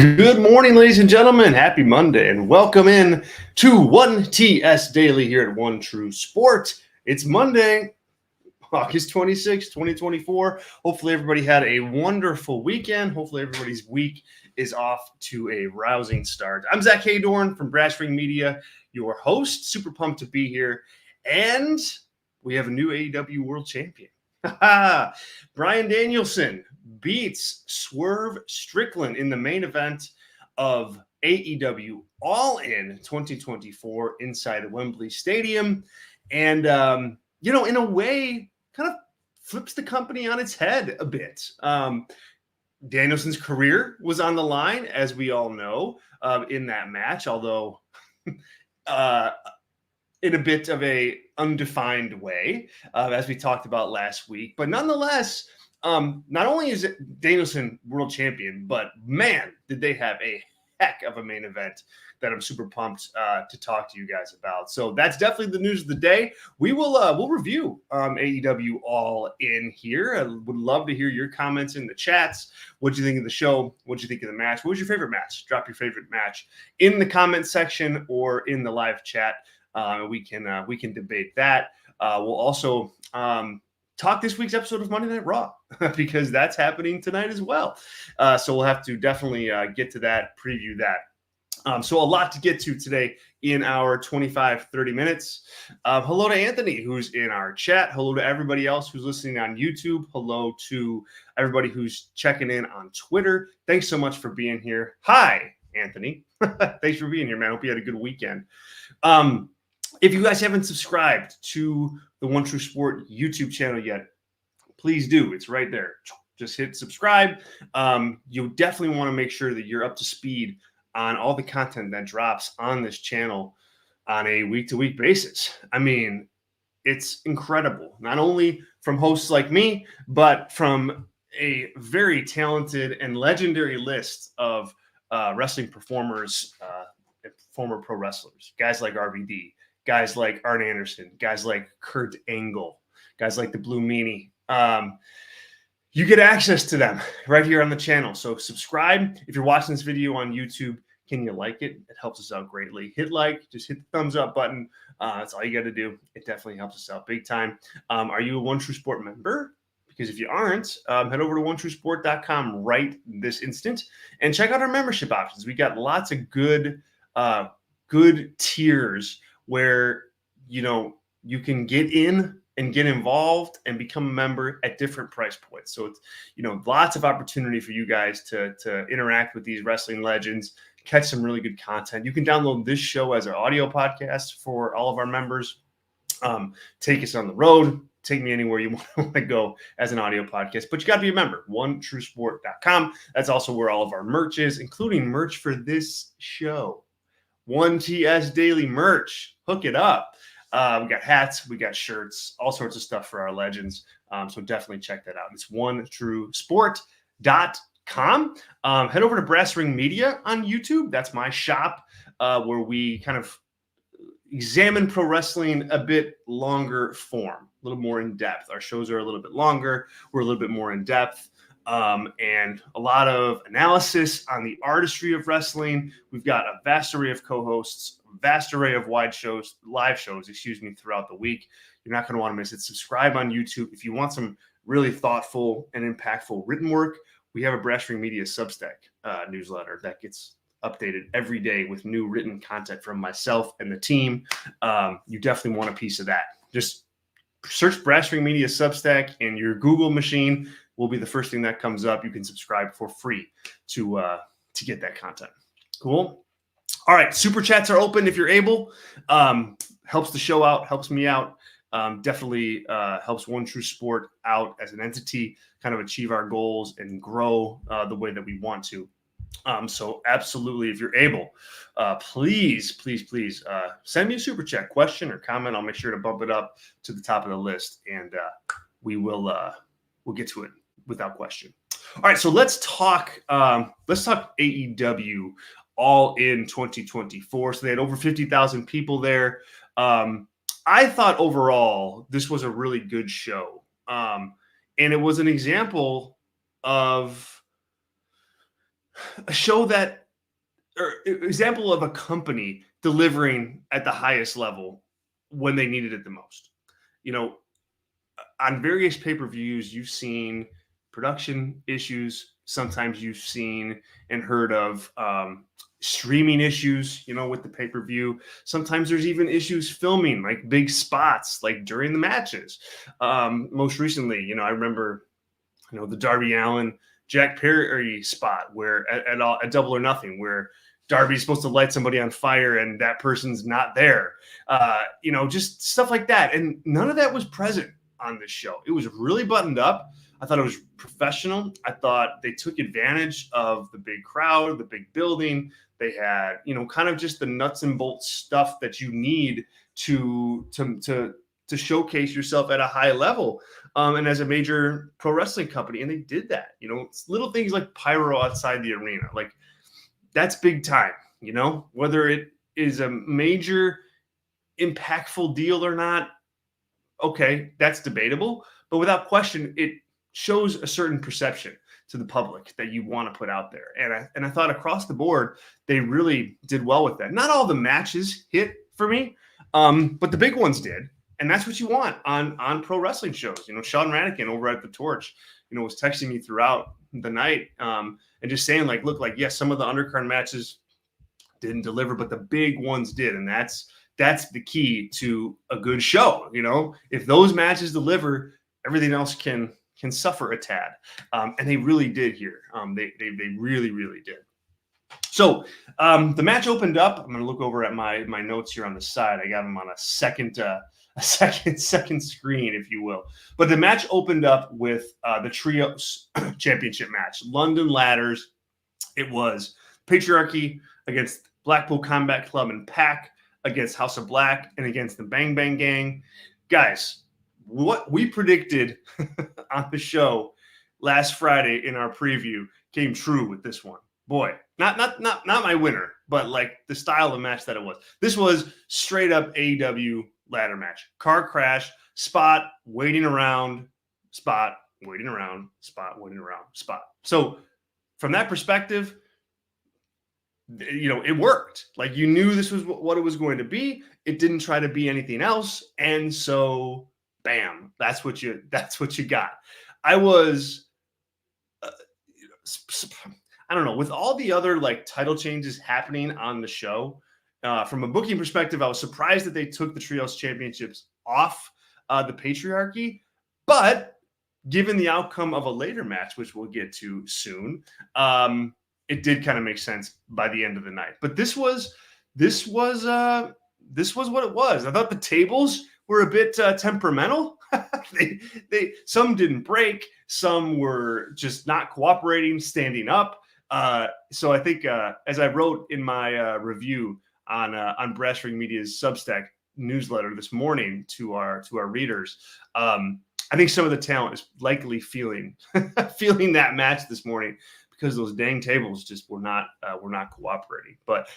Good morning, ladies and gentlemen. Happy Monday, and welcome in to 1TS Daily here at One True Sport. It's Monday, August 26, 2024. Hopefully everybody had a wonderful weekend. Hopefully everybody's week is off to a rousing start. I'm Zack Heydorn from Brass Ring Media, your host. Super pumped to be here. And we have a new AEW World Champion. Bryan Danielson beats Swerve Strickland in the main event of AEW All In 2024 inside Wembley Stadium. And, in a way, kind of flips the company on its head a bit. Danielson's career was on the line, as we all know, in that match, although in a bit of a undefined way, as we talked about last week. But nonetheless, not only is it Danielson world champion, but man, did they have a heck of a main event that I'm super pumped to talk to you guys about. So that's definitely the news of the day. We'll review AEW All In here. I would love to hear your comments in the chats. What'd you think of the show? What'd you think of the match? What was your favorite match? Drop your favorite match in the comment section or in the live chat. We can debate that. We'll also talk this week's episode of Monday Night Raw because that's happening tonight as well. So we'll have to definitely get to that, preview that. So a lot to get to today in our 25-30 minutes. Hello to Anthony, who's in our chat. Hello to everybody else who's listening on YouTube. Hello to everybody who's checking in on Twitter. Thanks so much for being here. Hi, Anthony. Thanks for being here, man. Hope you had a good weekend. If you guys haven't subscribed to the One True Sport YouTube channel yet, please do. It's right there. Just hit subscribe. You definitely want to make sure that you're up to speed on all the content that drops on this channel on a week-to-week basis. I mean, it's incredible. Not only from hosts like me, but from a very talented and legendary list of wrestling performers, former pro wrestlers, guys like RVD, guys like Arn Anderson, guys like Kurt Angle, guys like the Blue Meanie. You get access to them right here on the channel. So subscribe. If you're watching this video on YouTube, can you like it? It helps us out greatly. Hit like, just hit the thumbs up button. That's all you got to do. It definitely helps us out big time. Are you a One True Sport member? Because if you aren't, head over to onetruesport.com right this instant and check out our membership options. We got lots of good tiers where, you can get in and get involved and become a member at different price points. So it's, lots of opportunity for you guys to interact with these wrestling legends, catch some really good content. You can download this show as our audio podcast for all of our members. Take us on the road. Take me anywhere you want to go as an audio podcast, but you got to be a member, onetruesport.com. That's also where all of our merch is, including merch for this show. 1TS Daily merch. Hook it up. We got hats, we got shirts, all sorts of stuff for our legends. So definitely check that out. It's onetruesport.com. Head over to Brass Ring Media on YouTube. That's my shop where we kind of examine pro wrestling a bit longer form, a little more in depth. Our shows are a little bit longer. We're a little bit more in depth. And a lot of analysis on the artistry of wrestling. We've got a vast array of co-hosts, vast array of live shows, throughout the week. You're not going to want to miss it. Subscribe on YouTube. If you want some really thoughtful and impactful written work, we have a Brass Ring Media Substack newsletter that gets updated every day with new written content from myself and the team. You definitely want a piece of that. Just search Brass Ring Media Substack and your Google machine will be the first thing that comes up. You can subscribe for free to get that content. Cool. All right. Super chats are open if you're able. Helps the show out, helps me out. Definitely helps One True Sport out as an entity, kind of achieve our goals and grow the way that we want to. So absolutely, if you're able, please send me a super chat question or comment. I'll make sure to bump it up to the top of the list, and we'll get to it without question. All right, so let's talk AEW All In 2024. So they had over 50,000 people there. I thought overall this was a really good show, and it was an example of a show that, or example of a company delivering at the highest level when they needed it the most. You know, on various pay-per-views, you've seen production issues. Sometimes you've seen and heard of streaming issues, with the pay-per-view. Sometimes there's even issues filming, like big spots, like during the matches. Most recently, I remember, the Darby Allin, Jack Perry spot where at Double or Nothing, where Darby's supposed to light somebody on fire and that person's not there. Just stuff like that. And none of that was present on this show. It was really buttoned up. I thought it was professional. I thought they took advantage of the big crowd, the big building. They had, kind of just the nuts and bolts stuff that you need to showcase yourself at a high level. And as a major pro wrestling company, and they did that, little things like pyro outside the arena, like that's big time, whether it is a major impactful deal or not. Okay, that's debatable, but without question, it shows a certain perception to the public that you want to put out there. And I thought across the board, they really did well with that. Not all the matches hit for me, but the big ones did. And that's what you want on pro wrestling shows. Sean Radican over at The Torch, was texting me throughout the night and just saying, like, look, like, yes, some of the undercard matches didn't deliver, but the big ones did. And that's the key to a good show. If those matches deliver, everything else can suffer a tad. And they really did here. They really, really did. So the match opened up. I'm going to look over at my notes here on the side. I got them on a second screen, if you will. But the match opened up with the Trios Championship match. London Ladders. It was Patriarchy against Blackpool Combat Club and Pac against House of Black and against the Bang Bang Gang. Guys, what we predicted on the show last Friday in our preview came true with this one. Boy, not my winner, but like the style of match that it was. This was straight up AEW ladder match. Car crash, spot, waiting around, spot, waiting around, spot, waiting around, spot. So from that perspective, it worked. Like, you knew this was what it was going to be. It didn't try to be anything else. And so, bam, that's what you got. I was, I don't know, with all the other like title changes happening on the show, from a booking perspective, I was surprised that they took the Trios Championships off the Patriarchy. But given the outcome of a later match, which we'll get to soon, it did kind of make sense by the end of the night. But this was what it was. I thought the tables were a bit temperamental. Some didn't break, some were just not cooperating, standing up. So I think, as I wrote in my review on Brass Ring Media's Substack newsletter this morning to our readers, I think some of the talent is likely feeling that match this morning, because those dang tables just were not cooperating. But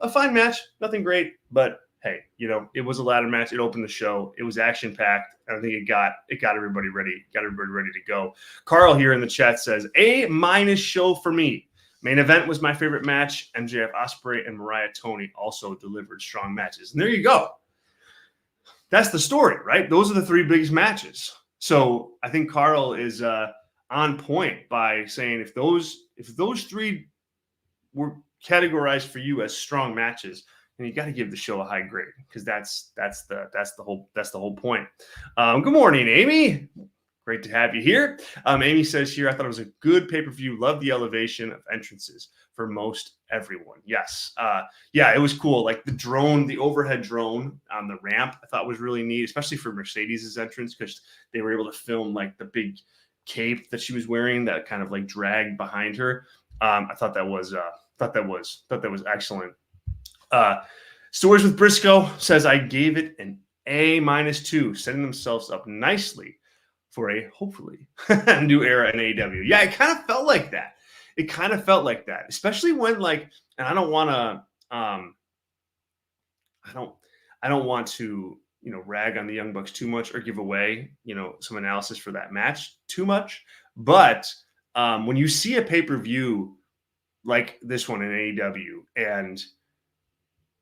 a fine match, nothing great, but hey, it was a ladder match. It opened the show. It was action packed. I think it got everybody ready. Got everybody ready to go. Carl here in the chat says A- show for me. Main event was my favorite match. MJF, Ospreay, and Mariah Tony also delivered strong matches. And there you go. That's the story, right? Those are the three biggest matches. So I think Carl is on point by saying if those three were categorized for you as strong matches, then you got to give the show a high grade, because that's the whole point. Good morning, Amy. Great to have you here. Amy says here, I thought it was a good pay-per-view. Love the elevation of entrances for most everyone. Yes. Yeah, it was cool. Like the overhead drone on the ramp, I thought was really neat, especially for Mercedes' entrance, because they were able to film like the big cape that she was wearing that kind of like dragged behind her. I thought that was excellent. Stories with Briscoe says, I gave it an A-2, setting themselves up nicely for a hopefully new era in AEW. Yeah, it kind of felt like that. Especially when, like, and I don't want to rag on the Young Bucks too much or give away, some analysis for that match too much. But when you see a pay-per-view like this one in AEW, and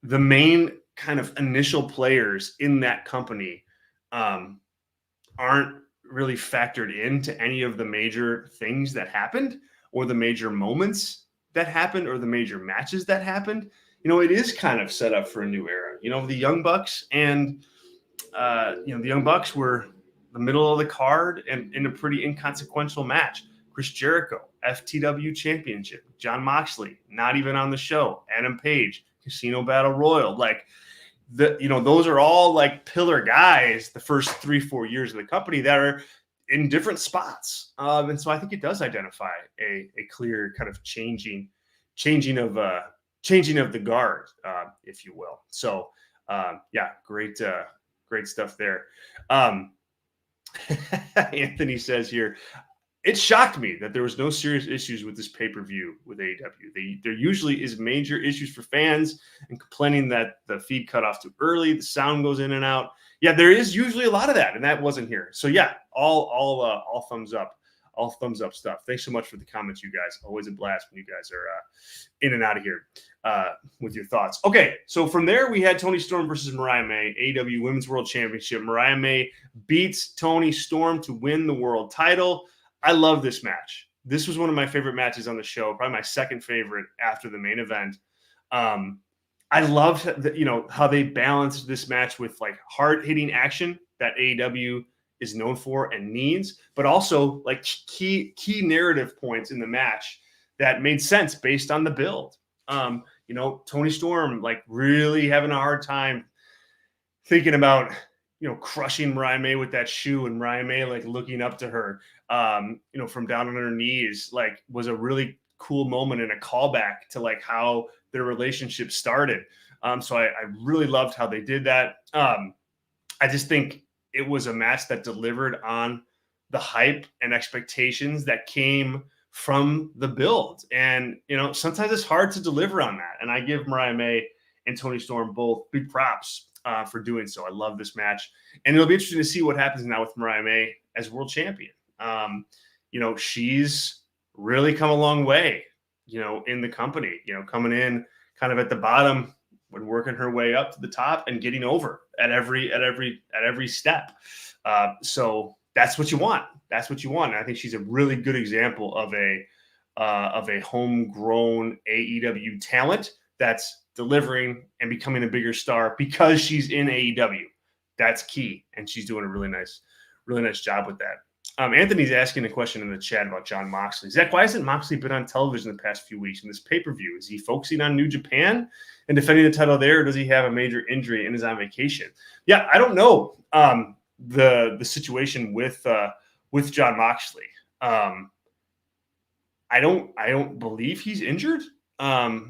the main kind of initial players in that company aren't really factored into any of the major things that happened or the major moments that happened or the major matches that happened. It is kind of set up for a new era. The Young Bucks and the Young Bucks were the middle of the card and in a pretty inconsequential match. Chris Jericho, FTW Championship. Jon Moxley, not even on the show. Adam Page, Casino Battle Royal. Like, those are all like pillar guys the first 3-4 years of the company that are in different spots. And so I think it does identify a clear kind of changing of the guard, if you will. So yeah, great stuff there. Anthony says here, it shocked me that there was no serious issues with this pay-per-view with AEW. There usually is major issues for fans and complaining that the feed cut off too early, the sound goes in and out. Yeah, there is usually a lot of that, and that wasn't here. So yeah, all thumbs up, all thumbs up stuff. Thanks so much for the comments, you guys. Always a blast when you guys are in and out of here with your thoughts. Okay, so from there we had Toni Storm versus Mariah May, AEW Women's World Championship. Mariah May beats Toni Storm to win the world title. I love this match. This was one of my favorite matches on the show, probably my second favorite after the main event. I loved how they balanced this match with like hard-hitting action that AEW is known for and needs, but also like key narrative points in the match that made sense based on the build. Toni Storm like really having a hard time thinking about crushing Mariah May with that shoe, and Mariah May like looking up to her from down on her knees, like was a really cool moment and a callback to like how their relationship started. So I really loved how they did that. I just think it was a match that delivered on the hype and expectations that came from the build. And, sometimes it's hard to deliver on that. And I give Mariah May and Toni Storm both big props for doing so. I love this match. And it'll be interesting to see what happens now with Mariah May as world champion. She's really come a long way, in the company, coming in kind of at the bottom when working her way up to the top and getting over at every step. So that's what you want. That's what you want. And I think she's a really good example of a homegrown AEW talent that's delivering and becoming a bigger star because she's in AEW. That's key. And she's doing a really nice job with that. Anthony's asking a question in the chat about Jon Moxley. Zach, why hasn't Moxley been on television the past few weeks in this pay-per-view? Is he focusing on New Japan and defending the title there, or does he have a major injury and is on vacation? Yeah, I don't know the situation with Jon Moxley. I don't believe he's injured.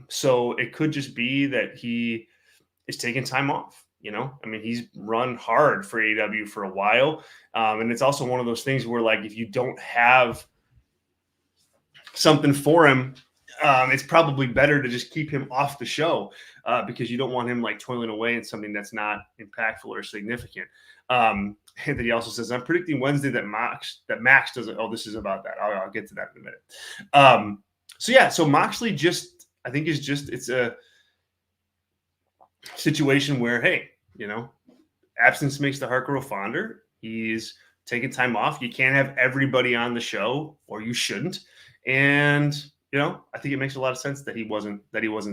So it could just be that he is taking time off. He's run hard for AEW for a while. And it's also one of those things where, like, if you don't have something for him, it's probably better to just keep him off the show because you don't want him, like, toiling away in something that's not impactful or significant. Anthony also says, I'm predicting Wednesday that Max doesn't. Oh, this is about that. I'll get to that in a minute. So Moxley I think it's a situation where, hey, absence makes the heart grow fonder. He's taking time off. You can't have everybody on the show, or you shouldn't. And, I think it makes a lot of sense that he wasn't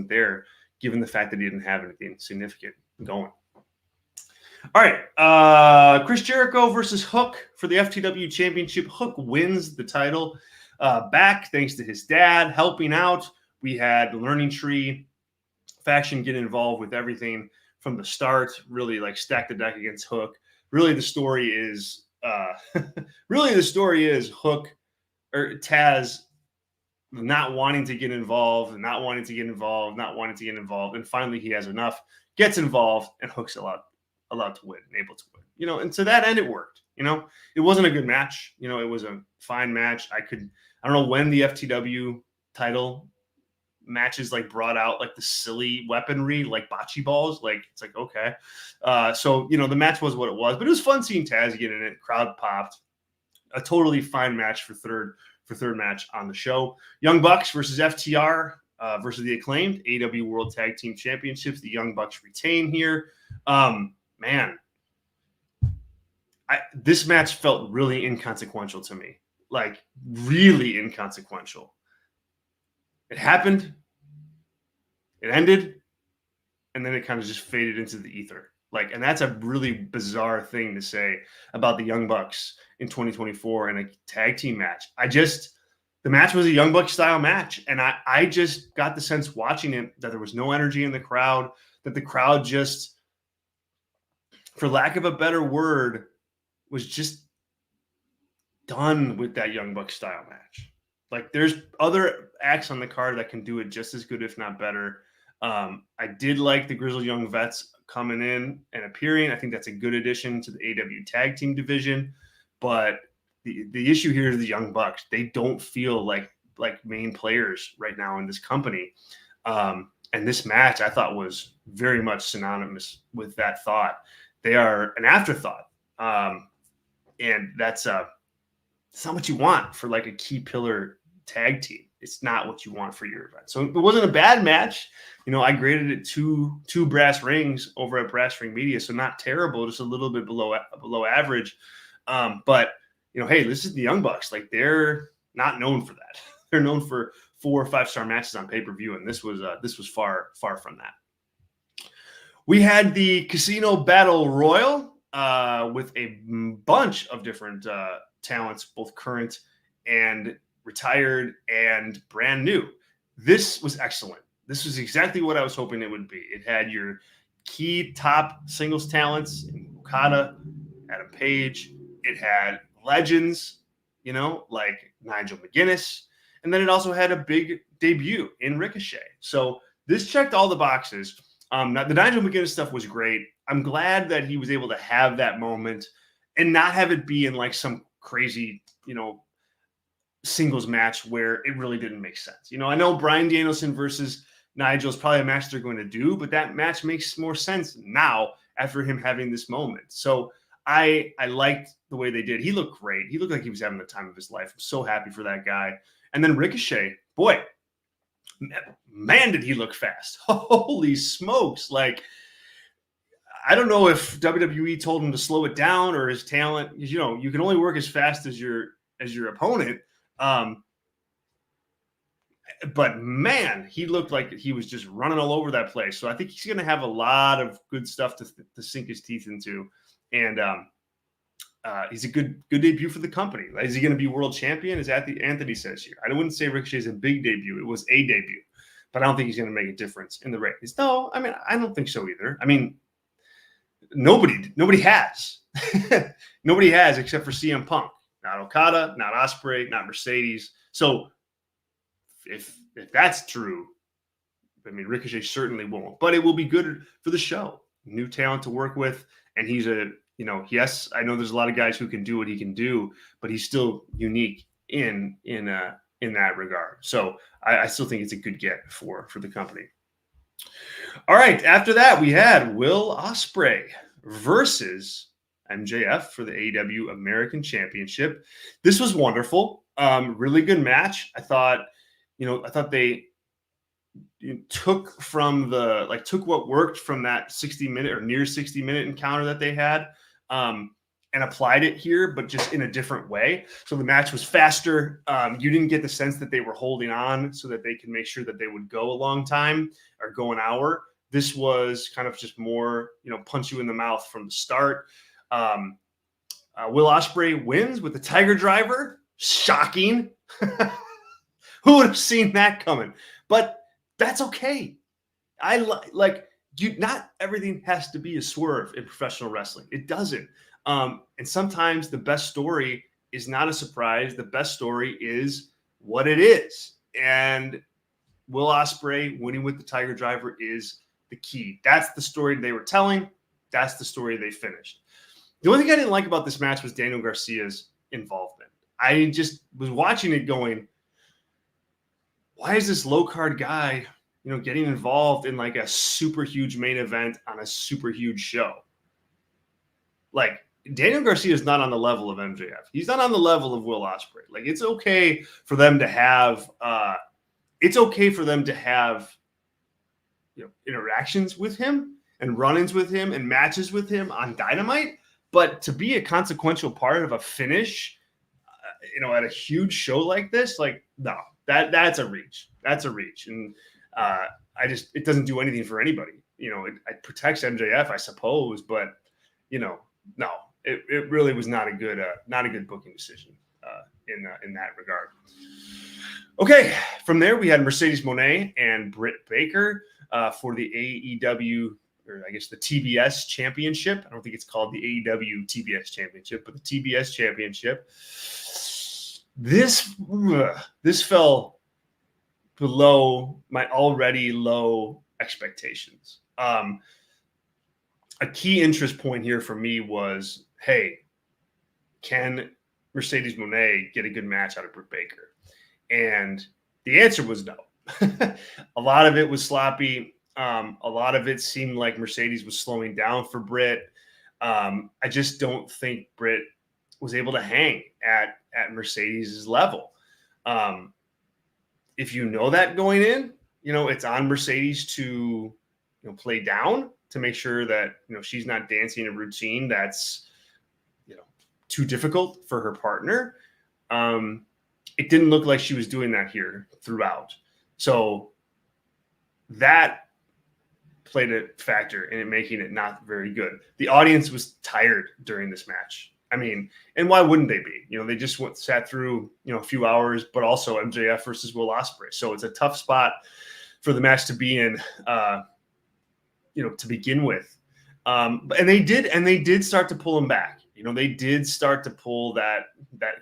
there, given the fact that he didn't have anything significant going. All right. Chris Jericho versus Hook for the FTW Championship. Hook wins the title back thanks to his dad helping out. We had the Learning Tree faction get involved with everything from the start, really like stack the deck against Hook. Really the story is Hook or Taz not wanting to get involved, and finally he has enough, gets involved, and Hook's allowed to win and able to win. And to that end it worked. It wasn't a good match. It was a fine match. I don't know when the FTW title matches like brought out like the silly weaponry like bocce balls, like it's like, okay, so the match was what it was, but it was fun seeing Taz get in it. Crowd popped. A totally fine match for third match on the show. Young Bucks versus FTR. versus the Acclaimed AEW World Tag Team Championships. The Young Bucks retain here. Man, this match felt really inconsequential to me. Like, really inconsequential. It happened, it ended, and then it kind of just faded into the ether. Like, and that's a really bizarre thing to say about the Young Bucks in 2024 in a tag team match. The match was a Young Bucks style match, and I just got the sense watching it that there was no energy in the crowd, that the crowd just, for lack of a better word, was just done with that Young Bucks style match. Like, there's other acts on the card that can do it just as good, if not better. I did like the Grizzled Young Vets coming in and appearing. I think that's a good addition to the AEW tag team division. But the issue here is the Young Bucks. They don't feel like main players right now in this company. And this match, I thought, was very much synonymous with that thought. They are an afterthought. And that's it's not what you want for like a key pillar tag team. It's not what you want for your event. So it wasn't a bad match. You know, I graded it two brass rings over at Brass Ring Media, so not terrible, just a little bit below average. But you know, hey, this is the Young Bucks. Like, they're not known for that. They're known for 4 or 5 star matches on pay-per-view, and this was far from that. We had the Casino Battle Royal with a bunch of different talents, both current and retired and brand new. This was excellent. This was exactly what I was hoping it would be. It had your key top singles talents in Okada, Adam Page. It had legends, you know, like Nigel McGuinness. And then it also had a big debut in Ricochet. So this checked all the boxes. Now, the Nigel McGuinness stuff was great. I'm glad that he was able to have that moment and not have it be in like some crazy, you know, singles match where it really didn't make sense. You know, I know Bryan Danielson versus Nigel is probably a match they're going to do, but that match makes more sense now after him having this moment. So I liked the way they did. He looked great. He looked like he was having the time of his life. I'm so happy for that guy. And then Ricochet, boy, man, did he look fast. Holy smokes. Like, I don't know if WWE told him to slow it down or his talent. You know, you can only work as fast as your opponent. But man, he looked like he was just running all over that place. So I think he's going to have a lot of good stuff to sink his teeth into. And he's a good debut for the company. Is he going to be world champion? As Anthony says here. I wouldn't say Ricochet is a big debut. It was a debut. But I don't think he's going to make a difference in the ratings. No, I mean, I don't think so either. I mean, nobody has. Nobody has except for CM Punk. Not Okada, not Ospreay, not Mercedes. So if that's true, I mean, Ricochet certainly won't. But it will be good for the show. New talent to work with. And he's yes, I know there's a lot of guys who can do what he can do, but he's still unique in that regard. So I still think it's a good get for the company. All right. After that, we had Will Ospreay versus MJF for the AEW American Championship. This was wonderful. Really good match. I thought they took what worked from that 60-minute or near 60-minute encounter that they had and applied it here, but just in a different way. So the match was faster. You didn't get the sense that they were holding on so that they could make sure that they would go a long time or go an hour. This was kind of just more, punch you in the mouth from the start. Will Ospreay wins with the Tiger Driver. Shocking. Who would have seen that coming? But that's okay. Not everything has to be a swerve in professional wrestling. It doesn't. And sometimes the best story is not a surprise. The best story is what it is. And Will Ospreay winning with the Tiger Driver is the key. That's the story they were telling. That's the story they finished. The only thing I didn't like about this match was Daniel Garcia's involvement. I just was watching it going, why is this low card guy, getting involved in like a super huge main event on a super huge show? Like, Daniel Garcia is not on the level of MJF. He's not on the level of Will Ospreay. Like, it's okay for them to have it's okay for them to have, interactions with him and run-ins with him and matches with him on Dynamite, but to be a consequential part of a finish, at a huge show like this, like, no, that's a reach. That's a reach. And it doesn't do anything for anybody. It protects MJF, I suppose, but no, it really was not a good booking decision in that regard. Okay, from there we had Mercedes Moné and Britt Baker for the AEW, or I guess the TBS Championship. I don't think it's called the AEW TBS Championship, but the TBS Championship. This fell below my already low expectations. A key interest point here for me was, hey, can Mercedes Moné get a good match out of Britt Baker? And the answer was no. A lot of it was sloppy. A lot of it seemed like Mercedes was slowing down for Britt. I just don't think Britt was able to hang at Mercedes' level. If you know that going in, it's on Mercedes to play down to make sure that she's not dancing a routine that's too difficult for her partner. It didn't look like she was doing that here throughout. So that played a factor in it making it not very good. The audience was tired during this match. I mean, and why wouldn't they be? They just sat through, a few hours, but also MJF versus Will Ospreay. So it's a tough spot for the match to be in, to begin with. And they did start to pull them back. They did start to pull that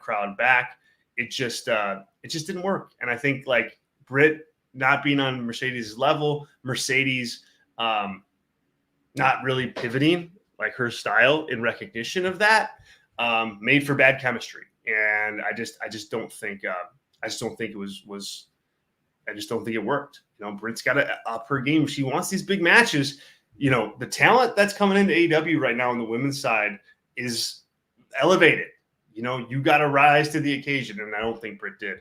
crowd back. It just didn't work. And I think like Britt not being on Mercedes' level, Mercedes not really pivoting like her style in recognition of that, made for bad chemistry. And I just don't think it was I just don't think it worked. Britt's got to up her game. She wants these big matches. The talent that's coming into AEW right now on the women's side is elevated. You got to rise to the occasion, and I don't think Britt did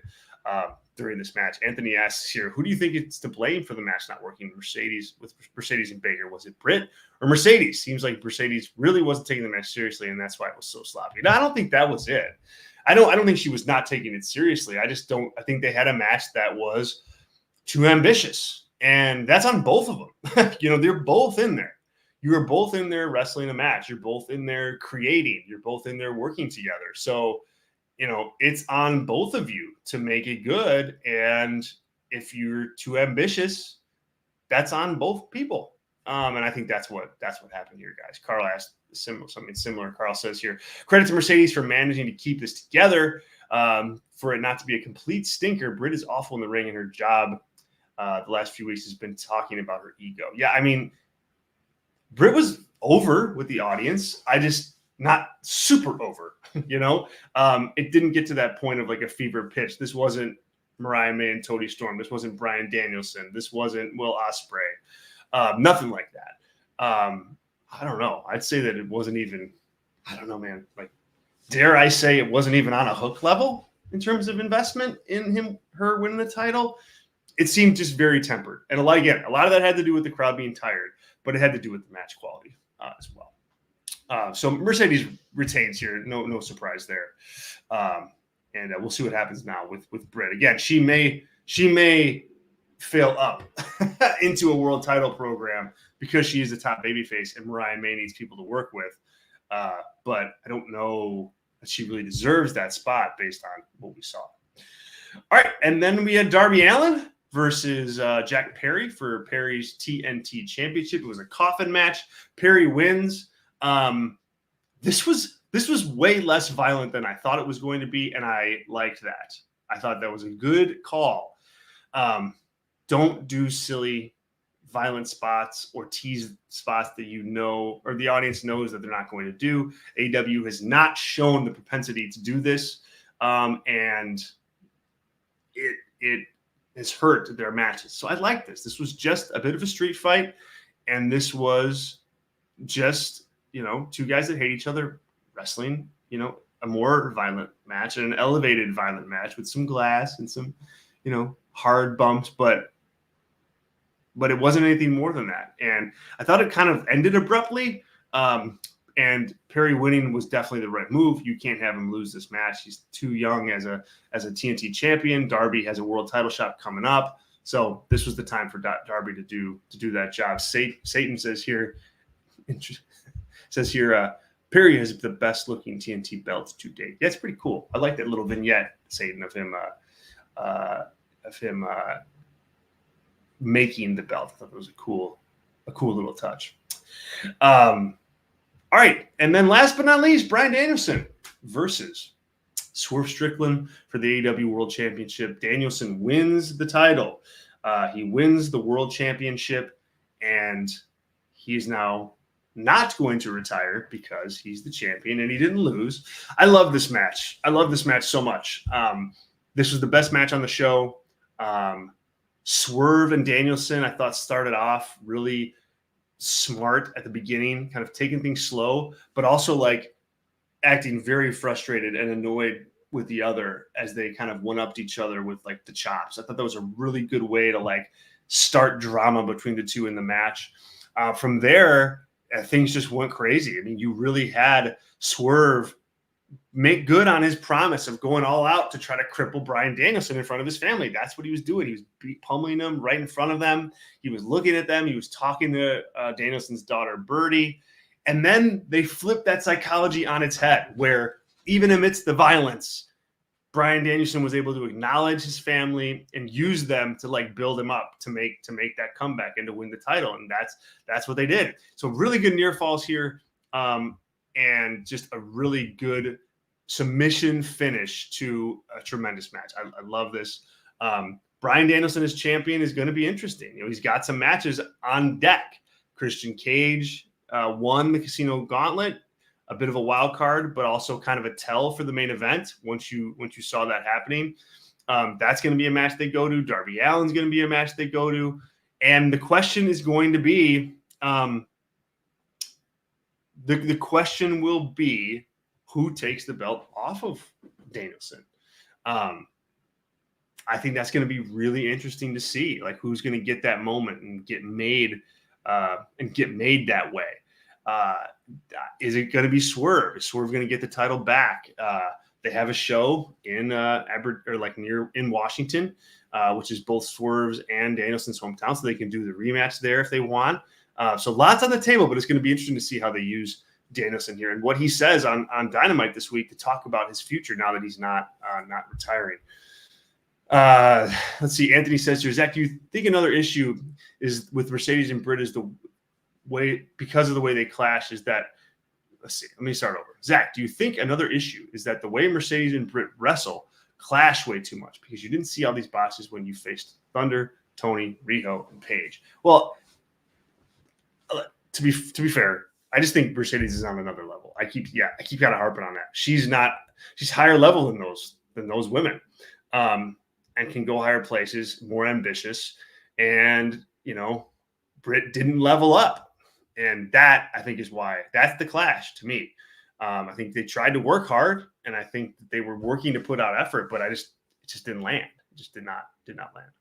during this match. Anthony asks here, who do you think it's to blame for the match not working with Mercedes and Baker? Was it Britt or Mercedes? Seems like Mercedes really wasn't taking the match seriously, and that's why it was so sloppy. No, I don't think that was it. I don't think she was not taking it seriously. I think they had a match that was too ambitious, and that's on both of them. They're both in there. You are both in there wrestling a match. You're both in there creating. You're both in there working together. So, it's on both of you to make it good. And if you're too ambitious, that's on both people. And I think that's what happened here, guys. Carl asked something similar. Carl says here, credit to Mercedes for managing to keep this together, for it not to be a complete stinker. Britt is awful in the ring, and her job the last few weeks has been talking about her ego. Yeah, I mean, Britt was over with the audience. Not super over, It didn't get to that point of like a fever pitch. This wasn't Mariah May and Toni Storm. This wasn't Bryan Danielson. This wasn't Will Ospreay. Nothing like that. I don't know. I'd say that it wasn't even, I don't know, man. Like, dare I say it wasn't even on a Hook level in terms of investment in her winning the title. It seemed just very tempered. And a lot of that had to do with the crowd being tired, but it had to do with the match quality as well. So Mercedes retains here. No surprise there. And we'll see what happens now with Britt. Again, she may fail up into a world title program because she is a top babyface and Mariah May needs people to work with. But I don't know that she really deserves that spot based on what we saw. All right. And then we had Darby Allin versus Jack Perry for Perry's TNT Championship. It was a coffin match. Perry wins. This was way less violent than I thought it was going to be, and I liked that. I thought that was a good call. Don't do silly, violent spots or tease spots that or the audience knows that they're not going to do. AEW has not shown the propensity to do this, and it has hurt their matches. So I like this. This was just a bit of a street fight, and this was just two guys that hate each other wrestling, a more violent match and an elevated violent match with some glass and some, hard bumps, but it wasn't anything more than that. And I thought it kind of ended abruptly. And Perry winning was definitely the right move. You can't have him lose this match. He's too young as a TNT champion. Darby has a world title shot coming up. So this was the time for Darby to do that job. Satan says here, Perry has the best looking TNT belt to date. That's pretty cool. I like that little vignette, Satan, of him making the belt. I thought it was a cool little touch. All right, and then last but not least, Bryan Danielson versus Swerve Strickland for the AEW World Championship. Danielson wins the title. He wins the World Championship, and he's now not going to retire because he's the champion and he didn't lose. I love this match. I love this match so much. This was the best match on the show. Swerve and Danielson, I thought, started off really smart at the beginning, kind of taking things slow, but also like acting very frustrated and annoyed with the other as they kind of one-upped each other with like the chops. I thought that was a really good way to like start drama between the two in the match. From there, things just went crazy. I mean, you really had Swerve make good on his promise of going all out to try to cripple Bryan Danielson in front of his family. That's what he was doing. He was pummeling them right in front of them. He was looking at them. He was talking to Danielson's daughter, Birdie. And then they flipped that psychology on its head, where even amidst the violence, Bryan Danielson was able to acknowledge his family and use them to like build him up to make that comeback and to win the title. And that's what they did. So really good near falls here. And just a really good submission finish to a tremendous match. I love this. Bryan Danielson as champion is going to be interesting. He's got some matches on deck. Christian Cage won the Casino Gauntlet, a bit of a wild card, but also kind of a tell for the main event. Once you saw that happening, that's going to be a match they go to. Darby Allin's going to be a match they go to. And the question is going to be, the question will be, who takes the belt off of Danielson? I think that's going to be really interesting to see, like who's going to get that moment and get made that way. Is it going to be Swerve? Is Swerve going to get the title back? They have a show in in Washington, which is both Swerve's and Danielson's hometown, so they can do the rematch there if they want. So lots on the table, but it's going to be interesting to see how they use Danielson here and what he says on Dynamite this week to talk about his future now that he's not retiring. Let's see. Anthony says here, Zach, do you think another issue is with Mercedes and Britt is the way, because of the way they clash, is that, let's see, let me start over. Zach, do you think another issue is that the way Mercedes and Britt wrestle clash way too much because you didn't see all these bosses when you faced Thunder, Tony, Riho, and Paige? Well, to be fair, I just think Mercedes is on another level. I keep kind of harping on that. She's higher level than those women, and can go higher places, more ambitious. And Britt didn't level up, and that I think is why that's the clash to me. I think they tried to work hard, and I think that they were working to put out effort, but it just didn't land. It just did not land.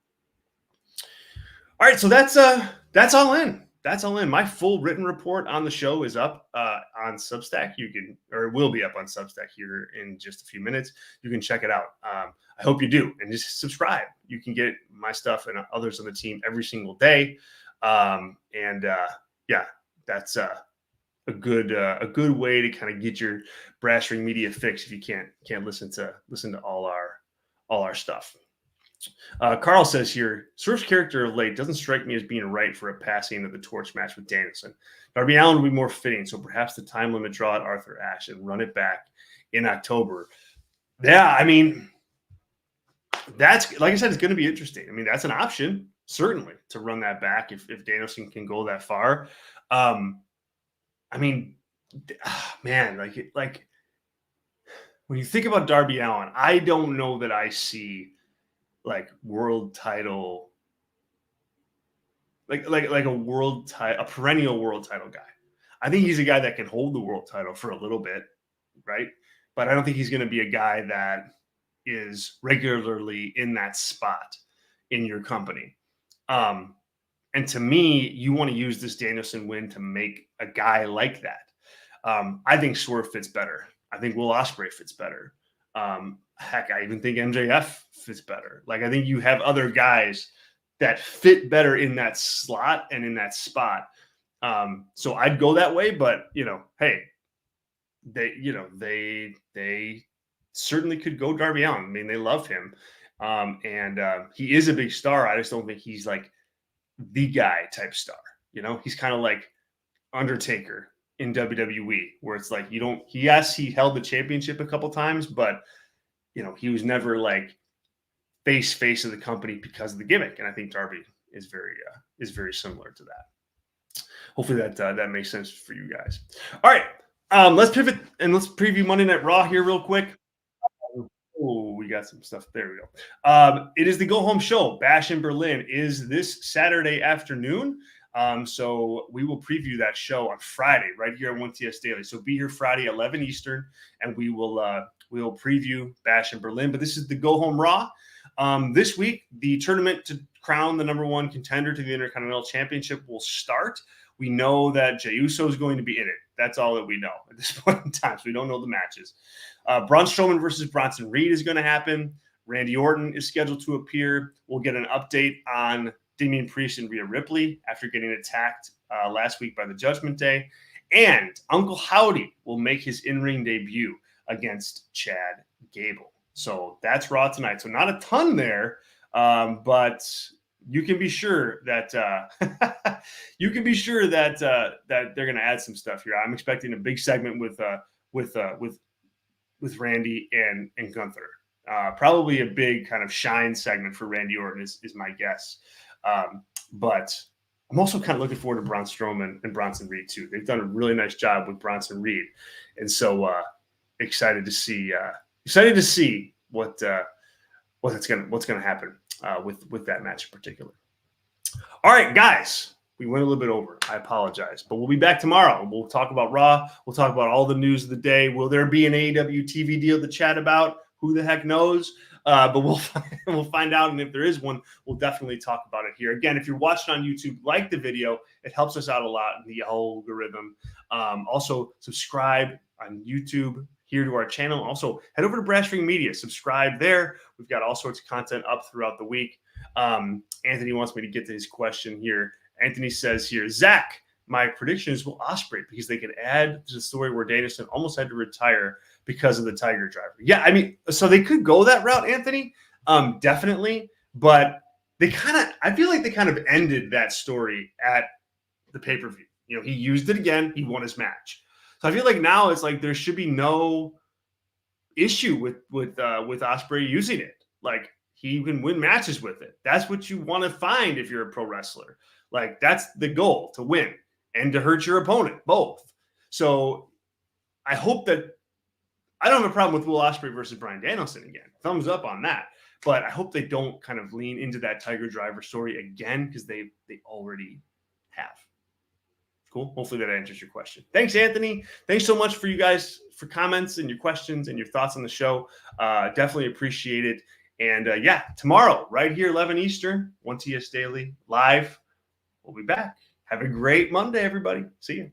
All right, so that's all in. That's all in. My full written report on the show is up on Substack. It will be up on Substack here in just a few minutes. You can check it out. I hope you do, and just subscribe. You can get my stuff and others on the team every single day. That's a good way to kind of get your Brass Ring Media fix if you can't listen to all our stuff. Carl says here, Swerve's character of late doesn't strike me as being right for a passing of the torch match with Danielson. Darby Allin would be more fitting, so perhaps the time limit draw at Arthur Ashe and run it back in October. Yeah, I mean, that's, like I said, it's going to be interesting. I mean, that's an option, certainly, to run that back if Danielson can go that far. I mean, man, like when you think about Darby Allin, I don't know that I see like world title, like a perennial world title guy. I think he's a guy that can hold the world title for a little bit, right? But I don't think he's going to be a guy that is regularly in that spot in your company. And to me, you want to use this Danielson win to make a guy like that. I think Swerve fits better. I think Will Ospreay fits better. Heck, I even think MJF fits better. Like, I think you have other guys that fit better in that slot and in that spot. So I'd go that way, but hey, they certainly could go Darby Allin. I mean, they love him. And he is a big star. I just don't think he's like the guy type star. He's kind of like Undertaker in WWE, where it's like he held the championship a couple times, but he was never like face of the company because of the gimmick. And I think Darby is very similar to that. Hopefully that makes sense for you guys. All right. Let's pivot and let's preview Monday Night Raw here real quick. Oh, we got some stuff. There we go. It is the Go Home Show. Bash in Berlin is this Saturday afternoon. So we will preview that show on Friday right here on 1TS Daily. So be here Friday, 11 Eastern, and we will preview Bash in Berlin. But this is the Go Home Raw. This week, the tournament to crown the number one contender to the Intercontinental Championship will start. We know that Jey Uso is going to be in it. That's all that we know at this point in time. So we don't know the matches. Braun Strowman versus Bronson Reed is going to happen. Randy Orton is scheduled to appear. We'll get an update on Damian Priest and Rhea Ripley after getting attacked last week by the Judgment Day. And Uncle Howdy will make his in-ring debut against Chad Gable. So that's Raw tonight. So not a ton there, but you can be sure that that they're going to add some stuff here. I'm expecting a big segment with Randy and Gunther. Probably a big kind of shine segment for Randy Orton is my guess. But I'm also kind of looking forward to Braun Strowman and Bronson Reed too. They've done a really nice job with Bronson Reed, and so excited to see what's gonna happen with that match in particular. All right, guys. We went a little bit over. I apologize. But we'll be back tomorrow. We'll talk about Raw. We'll talk about all the news of the day. Will there be an AEW TV deal to chat about? Who the heck knows? But we'll find out. And if there is one, we'll definitely talk about it here. Again, if you're watching on YouTube, like the video. It helps us out a lot in the algorithm. Also, subscribe on YouTube here to our channel. Also, head over to Brass Ring Media. Subscribe there. We've got all sorts of content up throughout the week. Anthony wants me to get to his question here. Anthony says here, Zach, my prediction is Will Ospreay because they could add to the story where Danielson almost had to retire because of the Tiger Driver. Yeah, I mean, so they could go that route, Anthony, definitely. But I feel like they kind of ended that story at the pay-per-view. He used it again. He won his match. So I feel like now it's like there should be no issue with Ospreay using it. Like, he can win matches with it. That's what you want to find if you're a pro wrestler. Like, that's the goal, to win and to hurt your opponent, both. So I hope that I don't have a problem with Will Ospreay versus Bryan Danielson again. Thumbs up on that. But I hope they don't kind of lean into that Tiger Driver story again because they already have. Cool. Hopefully that answers your question. Thanks, Anthony. Thanks so much for you guys for comments and your questions and your thoughts on the show. Definitely appreciate it. And tomorrow, right here, 11 Eastern, 1TS Daily, live. We'll be back. Have a great Monday, everybody. See you.